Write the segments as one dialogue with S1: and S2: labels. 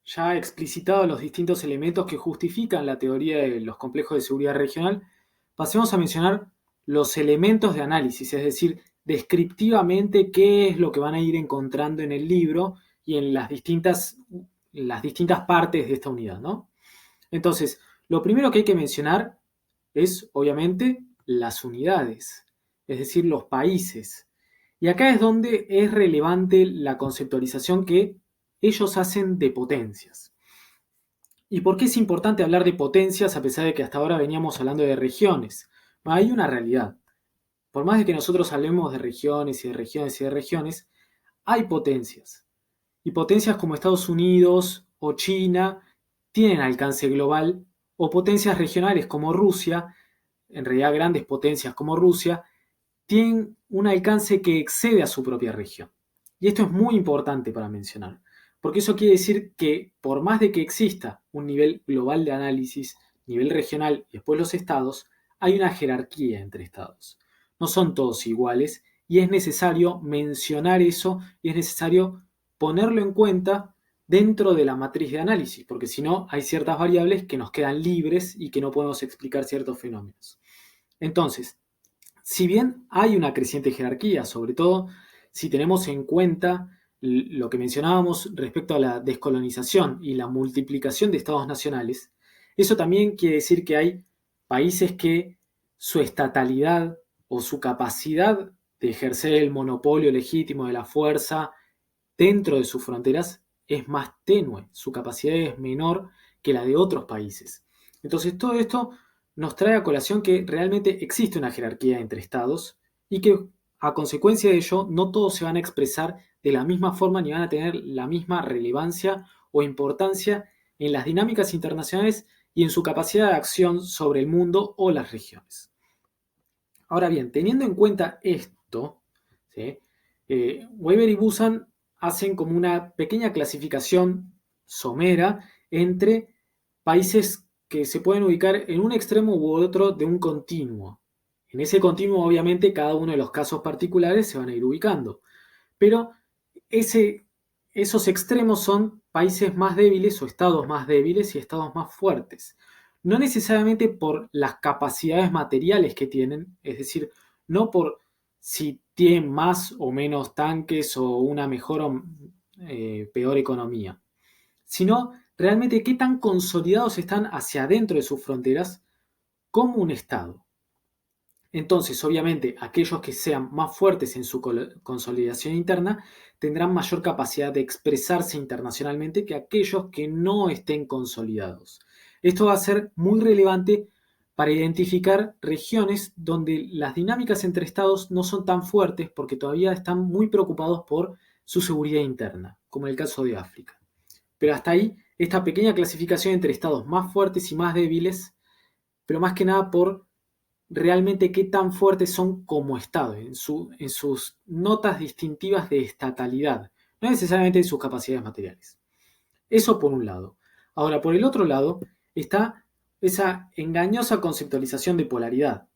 S1: ya explicitado los distintos elementos que justifican la teoría de los complejos de seguridad regional, pasemos a mencionar los elementos de análisis, es decir, descriptivamente qué es lo que van a ir encontrando en el libro y en las distintas partes de esta unidad, ¿no? Entonces, lo primero que hay que mencionar es, obviamente, las unidades, es decir, los países. Y acá es donde es relevante la conceptualización que ellos hacen de potencias. ¿Y por qué es importante hablar de potencias a pesar de que hasta ahora veníamos hablando de regiones? Hay una realidad. Por más de que nosotros hablemos de regiones y de regiones y de regiones, hay potencias. Y potencias como Estados Unidos o China tienen alcance global, o potencias regionales como Rusia, en realidad grandes potencias como Rusia, tienen un alcance que excede a su propia región. Y esto es muy importante para mencionar, porque eso quiere decir que por más de que exista un nivel global de análisis, nivel regional y después los estados, hay una jerarquía entre estados. No son todos iguales y es necesario mencionar eso y es necesario ponerlo en cuenta dentro de la matriz de análisis, porque si no hay ciertas variables que nos quedan libres y que no podemos explicar ciertos fenómenos. Entonces, si bien hay una creciente jerarquía, sobre todo si tenemos en cuenta lo que mencionábamos respecto a la descolonización y la multiplicación de estados nacionales, eso también quiere decir que hay países que su estatalidad o su capacidad de ejercer el monopolio legítimo de la fuerza dentro de sus fronteras es más tenue, su capacidad es menor que la de otros países. Entonces todo esto nos trae a colación que realmente existe una jerarquía entre estados y que a consecuencia de ello no todos se van a expresar de la misma forma ni van a tener la misma relevancia o importancia en las dinámicas internacionales y en su capacidad de acción sobre el mundo o las regiones. Ahora bien, teniendo en cuenta esto, ¿sí? Weber y Busan hacen como una pequeña clasificación somera entre países que se pueden ubicar en un extremo u otro de un continuo. En ese continuo, obviamente, cada uno de los casos particulares se van a ir ubicando. Pero esos extremos son países más débiles o estados más débiles y estados más fuertes. No necesariamente por las capacidades materiales que tienen, es decir, no por si tienen más o menos tanques o una mejor o peor economía, sino realmente qué tan consolidados están hacia adentro de sus fronteras como un Estado. Entonces, obviamente, aquellos que sean más fuertes en su consolidación interna tendrán mayor capacidad de expresarse internacionalmente que aquellos que no estén consolidados. Esto va a ser muy relevante para identificar regiones donde las dinámicas entre estados no son tan fuertes porque todavía están muy preocupados por su seguridad interna, como en el caso de África. Pero hasta ahí, esta pequeña clasificación entre estados más fuertes y más débiles, pero más que nada por realmente qué tan fuertes son como Estado, en sus notas distintivas de estatalidad, no necesariamente en sus capacidades materiales. Eso por un lado. Ahora, por el otro lado, está esa engañosa conceptualización de polaridad.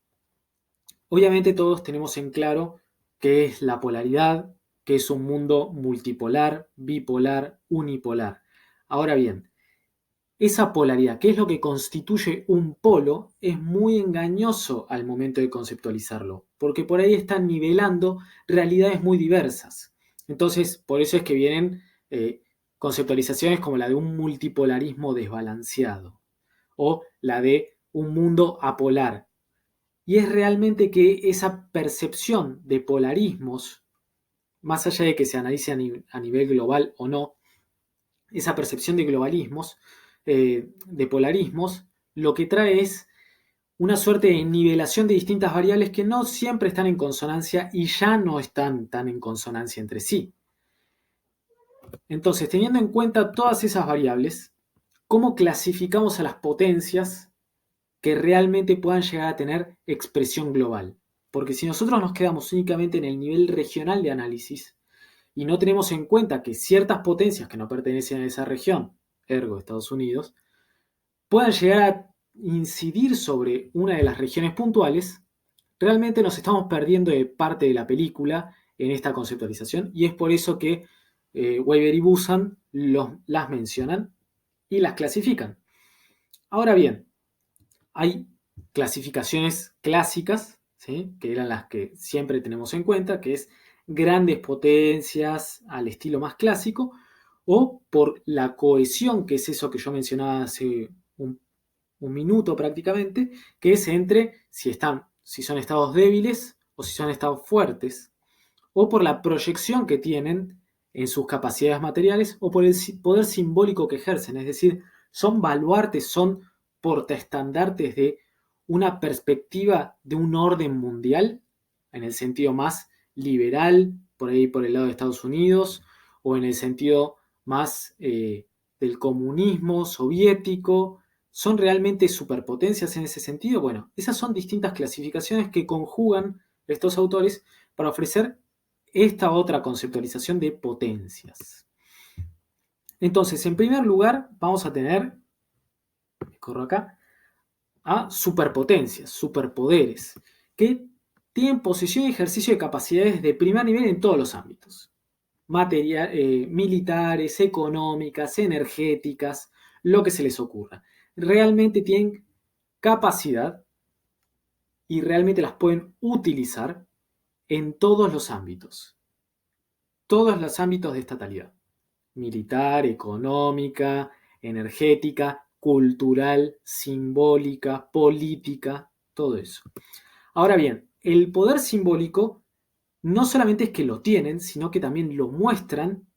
S1: Obviamente todos tenemos en claro qué es la polaridad, que es un mundo multipolar, bipolar, unipolar. Ahora bien, esa polaridad, que es lo que constituye un polo, es muy engañoso al momento de conceptualizarlo, porque por ahí están nivelando realidades muy diversas. Entonces, por eso es que vienen conceptualizaciones como la de un multipolarismo desbalanceado o la de un mundo apolar. Y es realmente que esa percepción de polarismos, más allá de que se analice a nivel global o no, esa percepción de globalismos, de polarismos, lo que trae es una suerte de nivelación de distintas variables que no siempre están en consonancia y ya no están tan en consonancia entre sí. Entonces, teniendo en cuenta todas esas variables, ¿cómo clasificamos a las potencias que realmente puedan llegar a tener expresión global? Porque si nosotros nos quedamos únicamente en el nivel regional de análisis, y no tenemos en cuenta que ciertas potencias que no pertenecen a esa región, ergo Estados Unidos, puedan llegar a incidir sobre una de las regiones puntuales, realmente nos estamos perdiendo de parte de la película en esta conceptualización y es por eso que Weber y Busan las mencionan y las clasifican. Ahora bien, hay clasificaciones clásicas, ¿sí? Que eran las que siempre tenemos en cuenta, que es grandes potencias al estilo más clásico, o por la cohesión, que es eso que yo mencionaba hace un minuto prácticamente, que es entre si son estados débiles o si son estados fuertes, o por la proyección que tienen en sus capacidades materiales o por el poder simbólico que ejercen, es decir, son baluartes, son portaestandartes de una perspectiva de un orden mundial, en el sentido más liberal, por ahí por el lado de Estados Unidos, o en el sentido más del comunismo soviético. ¿Son realmente superpotencias en ese sentido? Bueno, esas son distintas clasificaciones que conjugan estos autores para ofrecer esta otra conceptualización de potencias. Entonces, en primer lugar, vamos a tener, corro acá, a superpotencias, superpoderes, que tienen posesión y ejercicio de capacidades de primer nivel en todos los ámbitos. Militares, económicas, energéticas, lo que se les ocurra. Realmente tienen capacidad y realmente las pueden utilizar en todos los ámbitos. Todos los ámbitos de estatalidad. Militar, económica, energética, cultural, simbólica, política, todo eso. Ahora bien, el poder simbólico no solamente es que lo tienen, sino que también lo muestran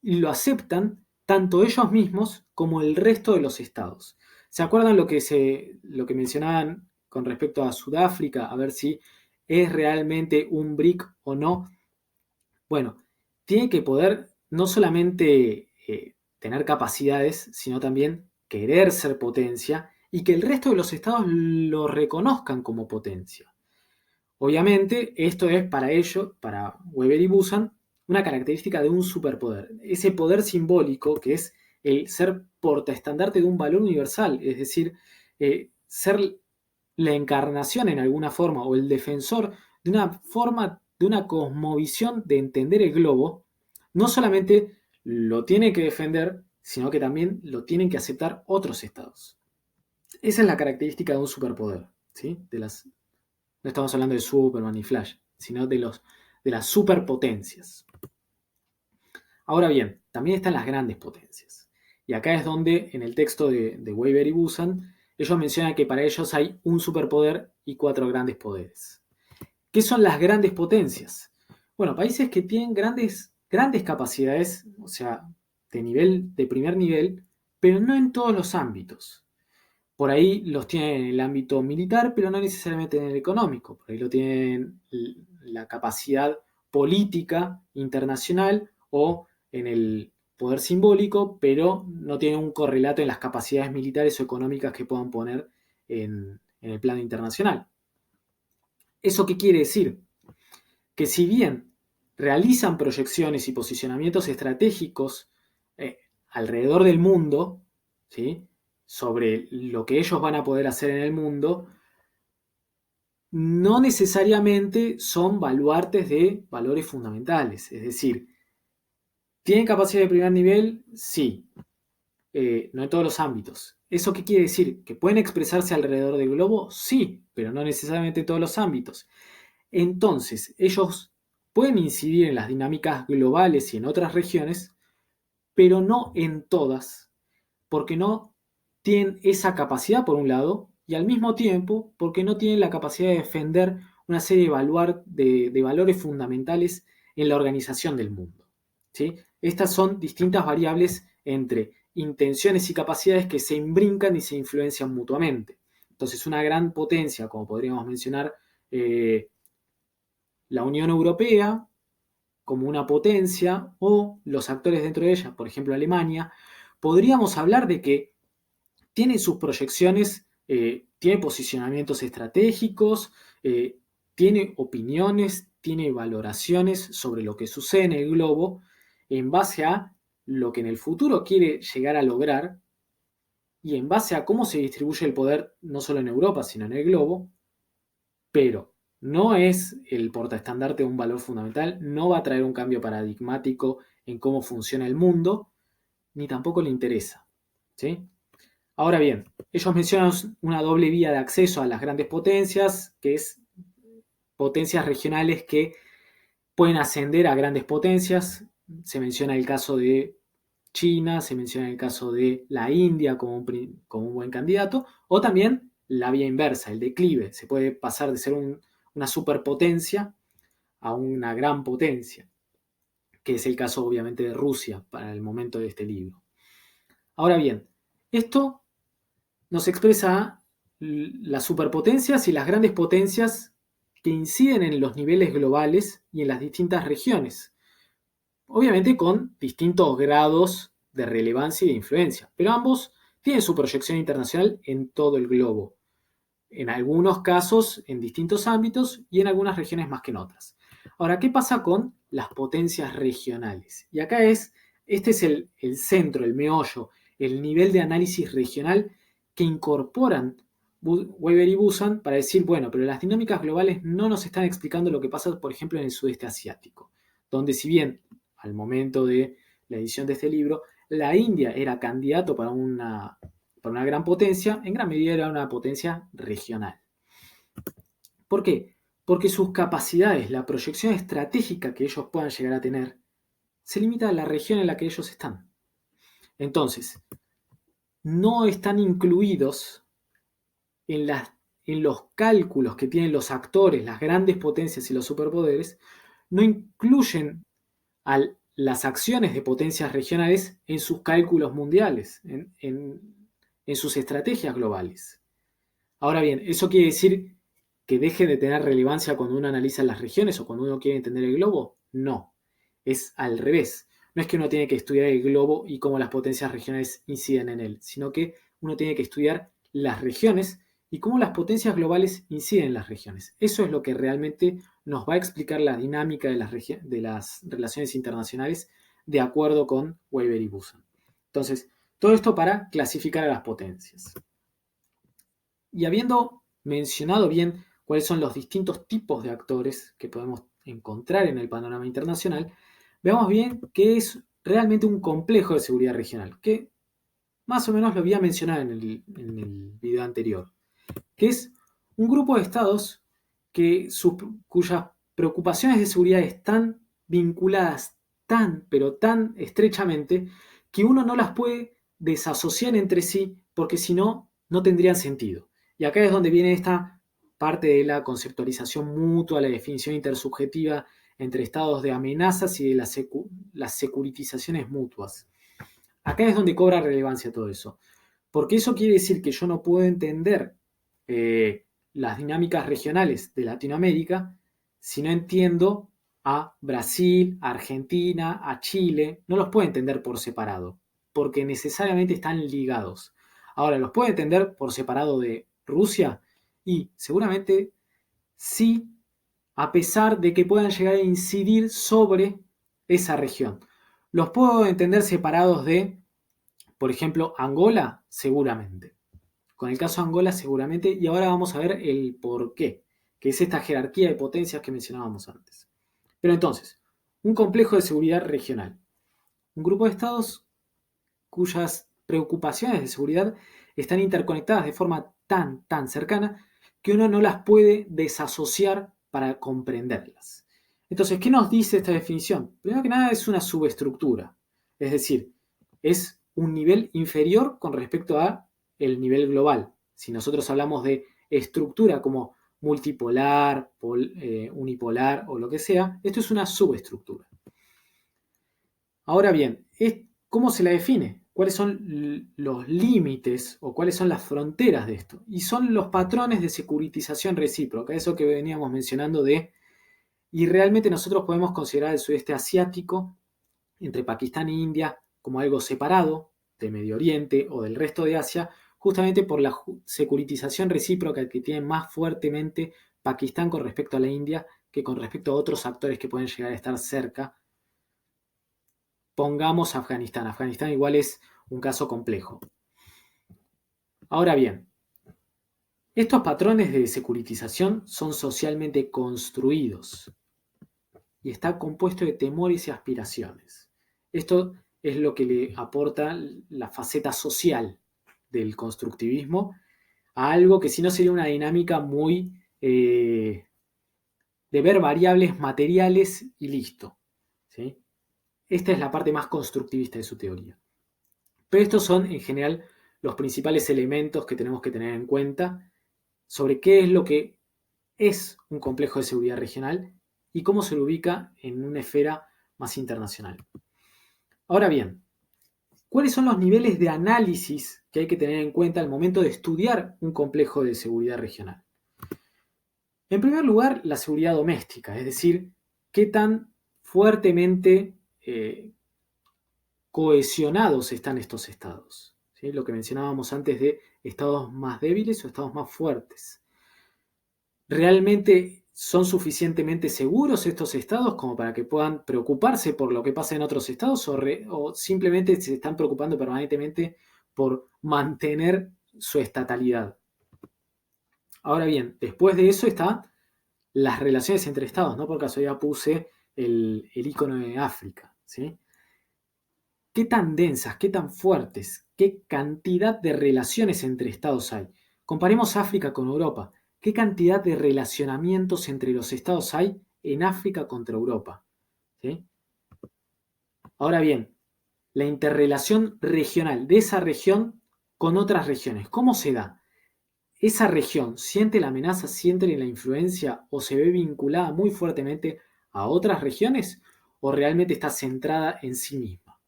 S1: y lo aceptan tanto ellos mismos como el resto de los estados. ¿Se acuerdan lo que mencionaban con respecto a Sudáfrica? A ver si es realmente un BRIC o no. Bueno, tiene que poder no solamente tener capacidades, sino también querer ser potencia y que el resto de los estados lo reconozcan como potencia. Obviamente, esto es para ello, para Weber y Busan, una característica de un superpoder. Ese poder simbólico que es el ser portaestandarte de un valor universal, es decir, ser la encarnación en alguna forma o el defensor de una forma, de una cosmovisión de entender el globo, no solamente lo tiene que defender, sino que también lo tienen que aceptar otros estados. Esa es la característica de un superpoder, ¿sí? No estamos hablando de Superman y Flash, sino de las superpotencias. Ahora bien, también están las grandes potencias. Y acá es donde, en el texto de Weber y Busan, ellos mencionan que para ellos hay un superpoder y 4 grandes poderes. ¿Qué son las grandes potencias? Bueno, países que tienen grandes capacidades, o sea, de primer nivel, pero no en todos los ámbitos. Por ahí los tienen en el ámbito militar, pero no necesariamente en el económico. Por ahí lo tienen la capacidad política internacional o en el poder simbólico, pero no tienen un correlato en las capacidades militares o económicas que puedan poner en el plano internacional. ¿Eso qué quiere decir? Que si bien realizan proyecciones y posicionamientos estratégicos alrededor del mundo, ¿sí? Sobre lo que ellos van a poder hacer en el mundo, no necesariamente son baluartes de valores fundamentales. Es decir, ¿tienen capacidad de primer nivel? Sí, no en todos los ámbitos. ¿Eso qué quiere decir? ¿Que pueden expresarse alrededor del globo? Sí, pero no necesariamente en todos los ámbitos. Entonces, ellos pueden incidir en las dinámicas globales y en otras regiones, pero no en todas, porque no tienen esa capacidad por un lado, y al mismo tiempo porque no tienen la capacidad de defender una serie de valores fundamentales en la organización del mundo. ¿Sí? Estas son distintas variables entre intenciones y capacidades que se imbrincan y se influencian mutuamente. Entonces, una gran potencia, como podríamos mencionar, la Unión Europea como una potencia o los actores dentro de ella, por ejemplo Alemania, podríamos hablar de que tiene sus proyecciones, tiene posicionamientos estratégicos, tiene opiniones, tiene valoraciones sobre lo que sucede en el globo en base a lo que en el futuro quiere llegar a lograr y en base a cómo se distribuye el poder no solo en Europa, sino en el globo, pero no es el portaestandarte de un valor fundamental, no va a traer un cambio paradigmático en cómo funciona el mundo, ni tampoco le interesa. ¿Sí? Ahora bien, ellos mencionan una doble vía de acceso a las grandes potencias, que es potencias regionales que pueden ascender a grandes potencias. Se menciona el caso de China, se menciona el caso de la India como un buen candidato, o también la vía inversa, el declive. Se puede pasar de ser una superpotencia a una gran potencia, que es el caso obviamente de Rusia para el momento de este libro. Ahora bien, esto nos expresa las superpotencias y las grandes potencias que inciden en los niveles globales y en las distintas regiones, obviamente con distintos grados de relevancia y de influencia, pero ambos tienen su proyección internacional en todo el globo, en algunos casos en distintos ámbitos y en algunas regiones más que en otras. Ahora, ¿qué pasa con las potencias regionales? Y acá este es el centro, el meollo, el nivel de análisis regional que incorporan Weber y Busan para decir, bueno, pero las dinámicas globales no nos están explicando lo que pasa, por ejemplo, en el sudeste asiático, donde si bien al momento de la edición de este libro, la India era candidato para una gran potencia, en gran medida era una potencia regional. ¿Por qué? Porque sus capacidades, la proyección estratégica que ellos puedan llegar a tener, se limita a la región en la que ellos están. Entonces, no están incluidos en los cálculos que tienen los actores, las grandes potencias y los superpoderes, no incluyen a las acciones de potencias regionales en sus cálculos mundiales, en sus estrategias globales. Ahora bien, ¿eso quiere decir que deje de tener relevancia cuando uno analiza las regiones o cuando uno quiere entender el globo? No, es al revés. No es que uno tiene que estudiar el globo y cómo las potencias regionales inciden en él, sino que uno tiene que estudiar las regiones y cómo las potencias globales inciden en las regiones. Eso es lo que realmente nos va a explicar la dinámica de las relaciones internacionales de acuerdo con Weber y Busan. Entonces, todo esto para clasificar a las potencias. Y habiendo mencionado bien cuáles son los distintos tipos de actores que podemos encontrar en el panorama internacional, veamos bien qué es realmente un complejo de seguridad regional, que más o menos lo había mencionado en el video anterior, que es un grupo de estados cuyas preocupaciones de seguridad están vinculadas pero tan estrechamente, que uno no las puede desasociar entre sí, porque si no, no tendrían sentido. Y acá es donde viene esta parte de la conceptualización mutua, la definición intersubjetiva entre estados de amenazas y de las securitizaciones mutuas. Acá es donde cobra relevancia todo eso. Porque eso quiere decir que yo no puedo entender las dinámicas regionales de Latinoamérica si no entiendo a Brasil, a Argentina, a Chile. No los puedo entender por separado, porque necesariamente están ligados. Ahora, ¿los puedo entender por separado de Rusia? Y seguramente sí, a pesar de que puedan llegar a incidir sobre esa región. ¿Los puedo entender separados de, por ejemplo, Angola? Seguramente. Con el caso de Angola seguramente, y ahora vamos a ver el por qué, que es esta jerarquía de potencias que mencionábamos antes. Pero entonces, un complejo de seguridad regional. Un grupo de estados cuyas preocupaciones de seguridad están interconectadas de forma tan cercana que uno no las puede desasociar para comprenderlas. Entonces, ¿qué nos dice esta definición? Primero que nada es una subestructura, es decir, es un nivel inferior con respecto a el nivel global. Si nosotros hablamos de estructura como multipolar, unipolar o lo que sea, esto es una subestructura. Ahora bien, ¿cómo se la define? ¿Cuáles son los límites o cuáles son las fronteras de esto? Y son los patrones de securitización recíproca, eso que veníamos mencionando y realmente nosotros podemos considerar el sudeste asiático entre Pakistán e India como algo separado de Medio Oriente o del resto de Asia, justamente por la securitización recíproca que tiene más fuertemente Pakistán con respecto a la India que con respecto a otros actores que pueden llegar a estar cerca. Pongamos Afganistán. Afganistán igual es un caso complejo. Ahora bien, estos patrones de securitización son socialmente construidos y está compuesto de temores y aspiraciones. Esto es lo que le aporta la faceta social del constructivismo a algo que si no sería una dinámica muy de ver variables materiales y listo. ¿Sí? Esta es la parte más constructivista de su teoría. Pero estos son en general los principales elementos que tenemos que tener en cuenta sobre qué es lo que es un complejo de seguridad regional y cómo se lo ubica en una esfera más internacional. Ahora bien, ¿cuáles son los niveles de análisis que hay que tener en cuenta al momento de estudiar un complejo de seguridad regional? En primer lugar, la seguridad doméstica, es decir, qué tan fuertemente cohesionados están estos estados. ¿Sí? Lo que mencionábamos antes de estados más débiles o estados más fuertes. ¿Realmente son suficientemente seguros estos estados como para que puedan preocuparse por lo que pasa en otros estados o simplemente se están preocupando permanentemente por mantener su estatalidad? Ahora bien, después de eso están las relaciones entre estados, ¿no? Por casualidad puse el icono de África, ¿sí? ¿Qué tan densas, qué tan fuertes, qué cantidad de relaciones entre estados hay? Comparemos África con Europa. ¿Qué cantidad de relacionamientos entre los estados hay en África contra Europa? ¿Sí? Ahora bien, la interrelación regional de esa región con otras regiones, ¿cómo se da? ¿Esa región siente la amenaza, siente la influencia o se ve vinculada muy fuertemente a otras regiones o realmente está centrada en sí misma?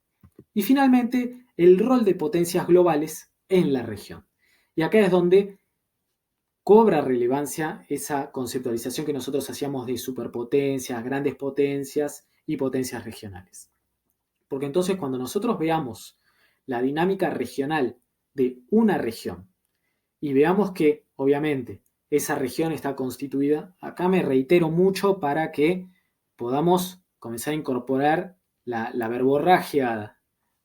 S1: Y finalmente, el rol de potencias globales en la región. Y acá es donde cobra relevancia esa conceptualización que nosotros hacíamos de superpotencias, grandes potencias y potencias regionales. Porque entonces cuando nosotros veamos la dinámica regional de una región y veamos que, obviamente, esa región está constituida, acá me reitero mucho para que podamos comenzar a incorporar la verborragia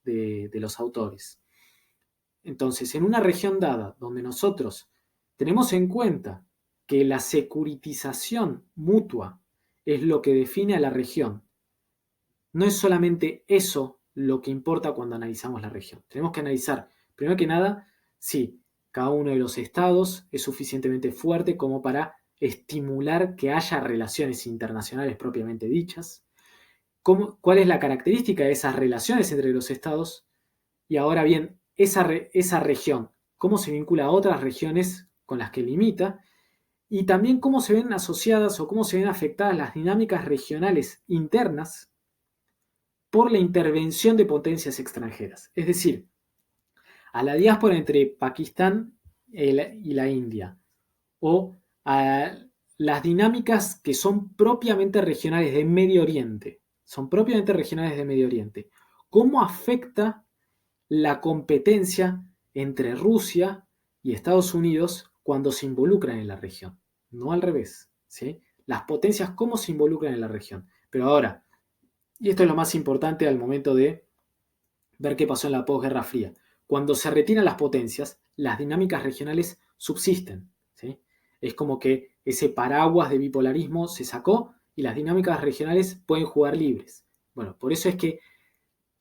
S1: de los autores. Entonces, en una región dada donde nosotros tenemos en cuenta que la securitización mutua es lo que define a la región, no es solamente eso lo que importa cuando analizamos la región. Tenemos que analizar, primero que nada, si cada uno de los estados es suficientemente fuerte como para estimular que haya relaciones internacionales propiamente dichas, cuál es la característica de esas relaciones entre los estados y ahora bien, esa región, cómo se vincula a otras regiones con las que limita y también cómo se ven asociadas o cómo se ven afectadas las dinámicas regionales internas por la intervención de potencias extranjeras. Es decir, a la diáspora entre Pakistán y la India o a las dinámicas que son propiamente regionales de Medio Oriente. Son propiamente regionales de Medio Oriente. ¿Cómo afecta la competencia entre Rusia y Estados Unidos cuando se involucran en la región? No al revés, ¿sí? Las potencias cómo se involucran en la región. Pero ahora, y esto es lo más importante al momento de ver qué pasó en la posguerra fría. Cuando se retiran las potencias, las dinámicas regionales subsisten, ¿sí? Es como que ese paraguas de bipolarismo se sacó y las dinámicas regionales pueden jugar libres. Bueno, por eso es que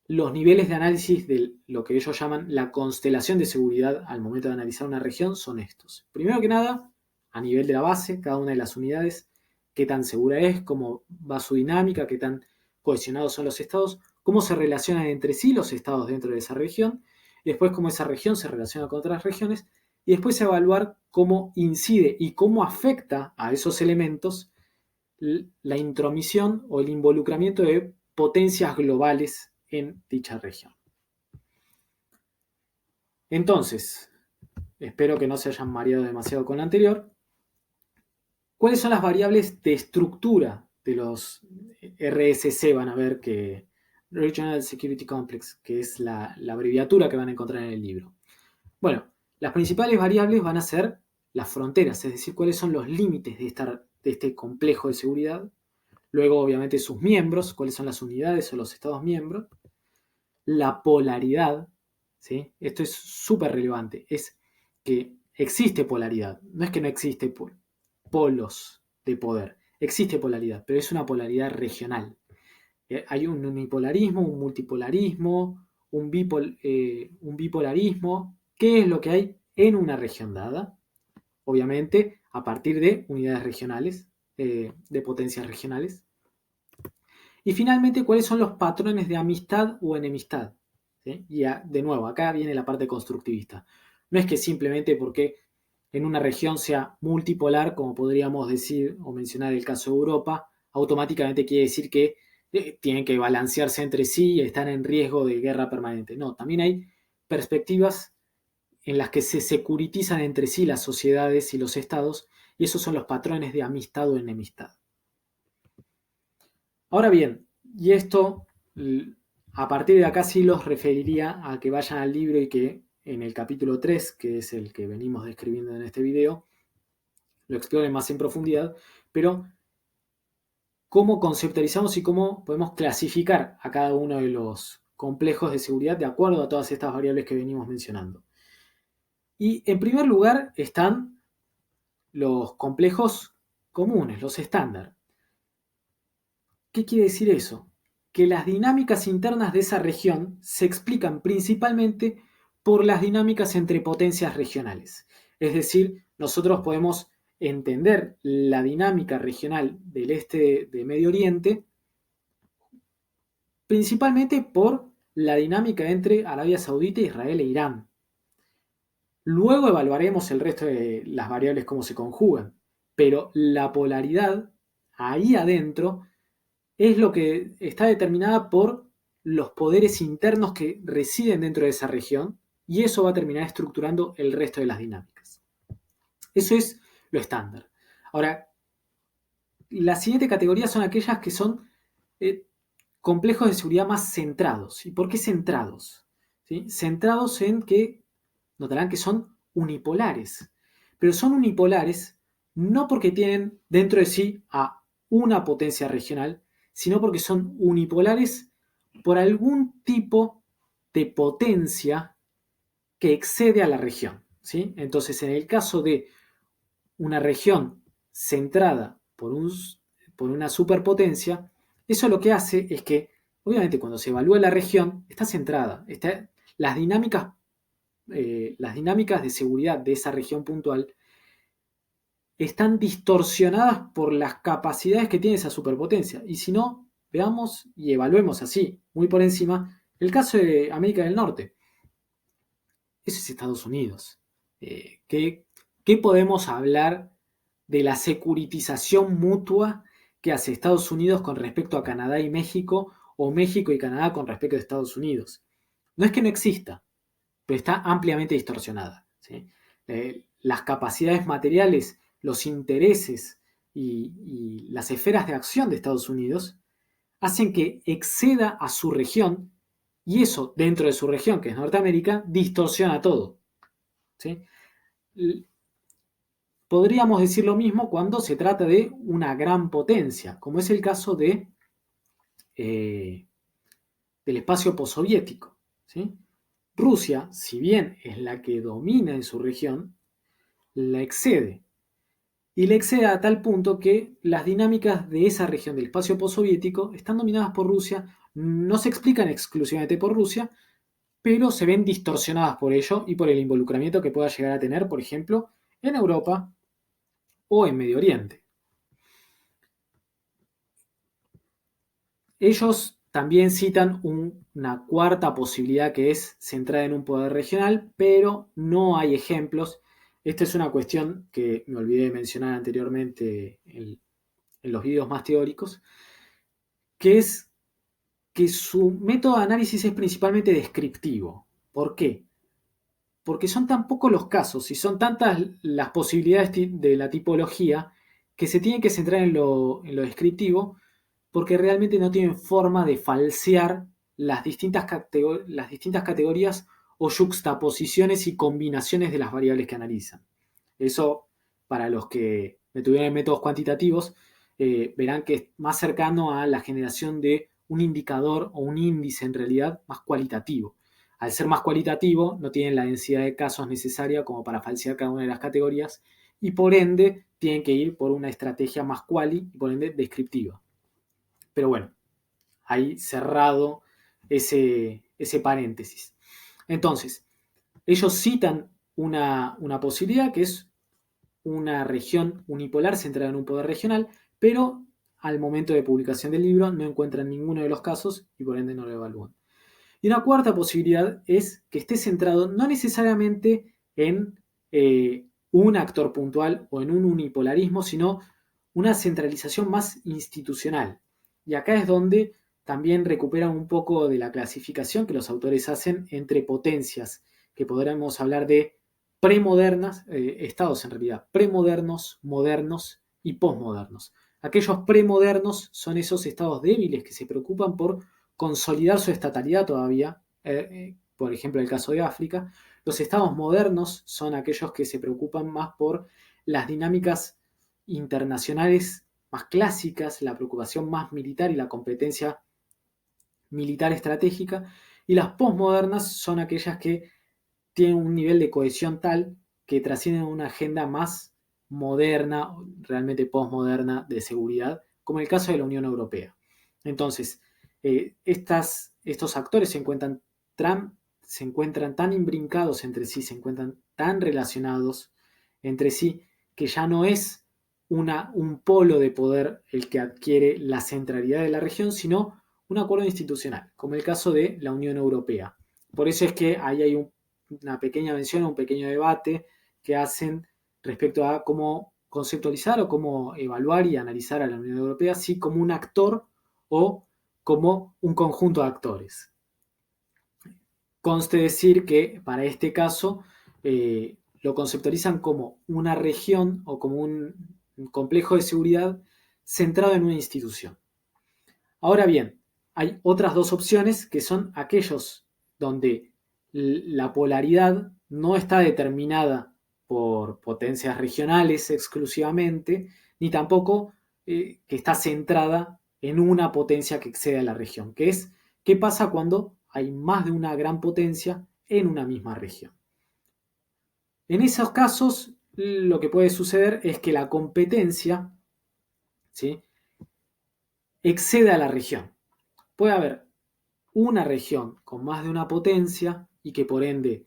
S1: los niveles de análisis de lo que ellos llaman la constelación de seguridad al momento de analizar una región son estos. Primero que nada, a nivel de la base, cada una de las unidades, qué tan segura es, cómo va su dinámica, qué tan cohesionados son los estados, cómo se relacionan entre sí los estados dentro de esa región, y después cómo esa región se relaciona con otras regiones, y después evaluar cómo incide y cómo afecta a esos elementos la intromisión o el involucramiento de potencias globales en dicha región. Entonces, espero que no se hayan mareado demasiado con la anterior. ¿Cuáles son las variables de estructura de los RSC? Van a ver que Regional Security Complex, que es la abreviatura que van a encontrar en el libro. Bueno, las principales variables van a ser las fronteras, es decir, cuáles son los límites de este complejo de seguridad. Luego, obviamente, sus miembros, cuáles son las unidades o los estados miembros. La polaridad, ¿sí? Esto es súper relevante, es que existe polaridad, no es que no existe polos de poder, existe polaridad, pero es una polaridad regional. Hay un unipolarismo, un multipolarismo, un bipolarismo. ¿Qué es lo que hay en una región dada? Obviamente, a partir de unidades regionales, de potencias regionales. Y finalmente, ¿cuáles son los patrones de amistad o enemistad? ¿Sí? Y de nuevo, acá viene la parte constructivista. No es que simplemente porque en una región sea multipolar, como podríamos decir o mencionar el caso de Europa, automáticamente quiere decir que tienen que balancearse entre sí y están en riesgo de guerra permanente. No, también hay perspectivas en las que se securitizan entre sí las sociedades y los estados, y esos son los patrones de amistad o enemistad. Ahora bien, y esto a partir de acá sí los referiría a que vayan al libro y que en el capítulo 3, que es el que venimos describiendo en este video, lo exploren más en profundidad, pero cómo conceptualizamos y cómo podemos clasificar a cada uno de los complejos de seguridad de acuerdo a todas estas variables que venimos mencionando. Y en primer lugar están los complejos comunes, los estándar. ¿Qué quiere decir eso? Que las dinámicas internas de esa región se explican principalmente por las dinámicas entre potencias regionales. Es decir, nosotros podemos entender la dinámica regional del este de Medio Oriente principalmente por la dinámica entre Arabia Saudita, Israel e Irán. Luego evaluaremos el resto de las variables cómo se conjugan, pero la polaridad ahí adentro es lo que está determinada por los poderes internos que residen dentro de esa región y eso va a terminar estructurando el resto de las dinámicas. Eso es lo estándar. Ahora, la siguiente categoría son aquellas que son complejos de seguridad más centrados. ¿Y por qué centrados? ¿Sí? Centrados en que, notarán que son unipolares, pero son unipolares no porque tienen dentro de sí a una potencia regional, sino porque son unipolares por algún tipo de potencia que excede a la región. ¿Sí? Entonces, en el caso de una región centrada por una superpotencia, eso lo que hace es que, obviamente, cuando se evalúa la región, está centrada. Las dinámicas de seguridad de esa región puntual están distorsionadas por las capacidades que tiene esa superpotencia. Y si no, veamos y evaluemos así, muy por encima, el caso de América del Norte. Eso es Estados Unidos. ¿Qué podemos hablar de la securitización mutua que hace Estados Unidos con respecto a Canadá y México, o México y Canadá con respecto a Estados Unidos? No es que no exista, pero está ampliamente distorsionada. ¿Sí? Las capacidades materiales, los intereses y las esferas de acción de Estados Unidos hacen que exceda a su región y eso, dentro de su región, que es Norteamérica, distorsiona todo. ¿Sí? Podríamos decir lo mismo cuando se trata de una gran potencia, como es el caso del espacio postsoviético. ¿Sí? Rusia, si bien es la que domina en su región, la excede. Y la excede a tal punto que las dinámicas de esa región del espacio postsoviético están dominadas por Rusia, no se explican exclusivamente por Rusia, pero se ven distorsionadas por ello y por el involucramiento que pueda llegar a tener, por ejemplo, en Europa o en Medio Oriente. Ellos también citan una cuarta posibilidad que es centrada en un poder regional, pero no hay ejemplos. Esta es una cuestión que me olvidé de mencionar anteriormente en los videos más teóricos, que es que su método de análisis es principalmente descriptivo. ¿Por qué? Porque son tan pocos los casos y son tantas las posibilidades de la tipología que se tienen que centrar en lo descriptivo porque realmente no tienen forma de falsear las distintas categorías o yuxtaposiciones y combinaciones de las variables que analizan. Eso, para los que me tuvieron en métodos cuantitativos, verán que es más cercano a la generación de un indicador o un índice en realidad más cualitativo. Al ser más cualitativo, no tienen la densidad de casos necesaria como para falsear cada una de las categorías y por ende tienen que ir por una estrategia más quali y por ende descriptiva. Pero bueno, ahí cerrado ese paréntesis. Entonces, ellos citan una posibilidad que es una región unipolar centrada en un poder regional, pero al momento de publicación del libro no encuentran ninguno de los casos y por ende no lo evalúan. Y una cuarta posibilidad es que esté centrado no necesariamente en un actor puntual o en un unipolarismo, sino una centralización más institucional. Y acá es donde también recuperan un poco de la clasificación que los autores hacen entre potencias, que podríamos hablar de premodernas, estados en realidad, premodernos, modernos y posmodernos. Aquellos premodernos son esos estados débiles que se preocupan por consolidar su estatalidad todavía, por ejemplo el caso de África. Los estados modernos son aquellos que se preocupan más por las dinámicas internacionales más clásicas, la preocupación más militar y la competencia militar estratégica, y las posmodernas son aquellas que tienen un nivel de cohesión tal que trascienden una agenda más moderna, realmente posmoderna de seguridad, como el caso de la Unión Europea. Entonces, estos actores se encuentran tan imbrincados entre sí, se encuentran tan relacionados entre sí, que ya no es un polo de poder el que adquiere la centralidad de la región, sino un acuerdo institucional, como el caso de la Unión Europea. Por eso es que ahí hay una pequeña mención, un pequeño debate que hacen respecto a cómo conceptualizar o cómo evaluar y analizar a la Unión Europea, si como un actor o como un conjunto de actores. Conste decir que para este caso lo conceptualizan como una región o como un complejo de seguridad centrado en una institución. Ahora bien, hay otras dos opciones que son aquellos donde la polaridad no está determinada por potencias regionales exclusivamente, ni tampoco que está centrada en una potencia que exceda la región, que es qué pasa cuando hay más de una gran potencia en una misma región. En esos casos, lo que puede suceder es que la competencia, ¿sí?, excede a la región. Puede haber una región con más de una potencia y que por ende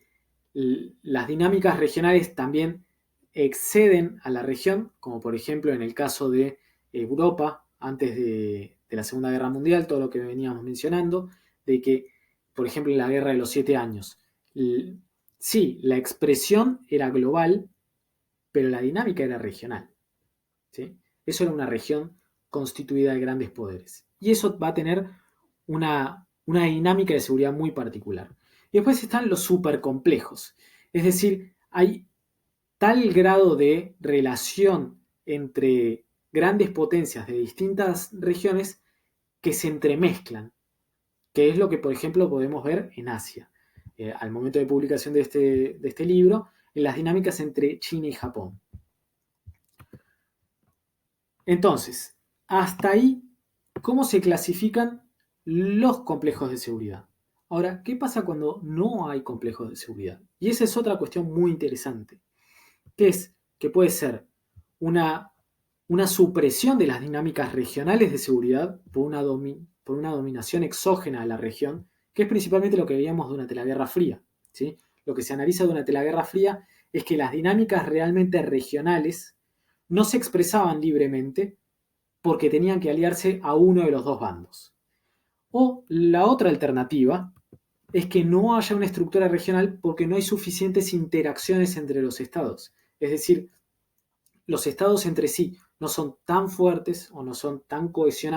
S1: las dinámicas regionales también exceden a la región, como por ejemplo en el caso de Europa antes de la Segunda Guerra Mundial, todo lo que veníamos mencionando, de que, por ejemplo, en la Guerra de los 7 años, sí, la expresión era global, pero la dinámica era regional, ¿sí? Eso era una región constituida de grandes poderes. Y eso va a tener una dinámica de seguridad muy particular. Y después están los supercomplejos. Es decir, hay tal grado de relación entre grandes potencias de distintas regiones que se entremezclan, que es lo que, por ejemplo, podemos ver en Asia. Al momento de publicación de este libro, en las dinámicas entre China y Japón. Entonces, hasta ahí, ¿cómo se clasifican los complejos de seguridad? Ahora, ¿qué pasa cuando no hay complejos de seguridad? Y esa es otra cuestión muy interesante, que es que puede ser una supresión de las dinámicas regionales de seguridad por una dominación exógena de la región, que es principalmente lo que veíamos durante la Guerra Fría, ¿sí? Lo que se analiza durante la Guerra Fría es que las dinámicas realmente regionales no se expresaban libremente porque tenían que aliarse a uno de los dos bandos. O la otra alternativa es que no haya una estructura regional porque no hay suficientes interacciones entre los estados. Es decir, los estados entre sí no son tan fuertes o no son tan cohesionados